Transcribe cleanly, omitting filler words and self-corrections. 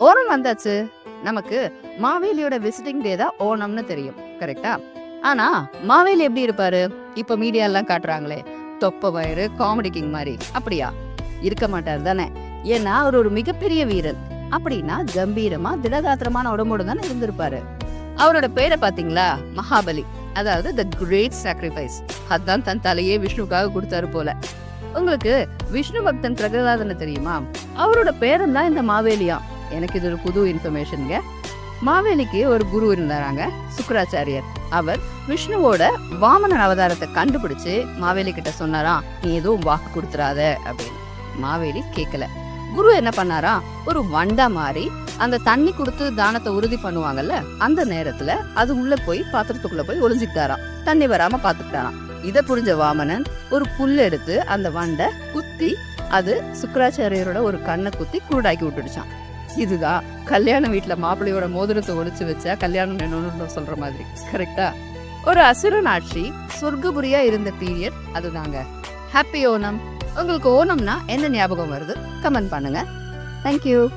ஓணம் வந்தாச்சு. நமக்கு மாவேலியோட விசிட்டிங் டே தான் ஓணம்னு தெரியும். கரெக்ட்டா? ஆனா, மாவேலி எப்படி இருப்பாரு? இப்ப மீடியா எல்லாம் காட்டுறாங்களே, தொப்ப வயிறு, காமெடி கிங் மாரி. அப்படியா? இருக்க மாட்டார் தானே. ஏன்னா அவர் ஒரு மிகப்பெரிய வீரன். அப்படின்னா கம்பீரமா திடகாத்திரமான உடம்போடு தானே இருந்திருப்பாரு. அவரோட பேரை பாத்தீங்களா? மகாபலி. அதாவது த கிரேட் சாக்ரிஃபைஸ். அதான் தன் தலையே விஷ்ணுக்காக கொடுத்தாரு போல. உங்களுக்கு விஷ்ணு பக்தன் பிரகலாதன தெரியுமா? அவரோட பேரும் தான் இந்த மாவேலியா. எனக்கு இது ஒரு புது இன்ஃபர்மேஷனுங்க. மாவேலிக்கு ஒரு குரு இருந்தாராங்க, சுக்கராச்சாரியர். அவர் விஷ்ணுவோட வாமனன் அவதாரத்தை கண்டுபிடிச்சு மாவேலி கிட்ட சொன்னாராம், நீ எதுவும் வாக்கு கொடுத்துறாத அப்படின்னு. மாவேலி கேட்கல. குரு என்ன பண்ணாரா, ஒரு வண்டா மாறி அந்த தண்ணி கொடுத்து தானத்தை உறுதி பண்ணுவாங்கல்ல, அந்த நேரத்துல அது உள்ள போய் பாத்திரத்துக்குள்ள போய் ஒளிஞ்சுக்கிட்டாராம். தண்ணி வராம பாத்துக்கிட்டாராம். இதை புரிஞ்ச வாமனன் ஒரு புல் எடுத்து அந்த வண்டை குத்தி அது சுக்கராச்சாரியரோட ஒரு கண்ணை குத்தி குருடாக்கி விட்டுடுச்சான். இதுதான் கல்யாண வீட்டுல மாப்பிள்ளையோட மோதிரத்தை ஒளிச்சு வச்சா கல்யாணம் வேணும்னு சொல்ற மாதிரி. கரெக்டா? ஒரு அசுரன் ஆட்சி சொர்க்கபுரியா இருந்த பீரியட் அதுதாங்க. ஹாப்பி ஓணம். உங்களுக்கு ஓணம்னா என்ன ஞாபகம் வருது? கமெண்ட் பண்ணுங்க. தேங்க்யூ.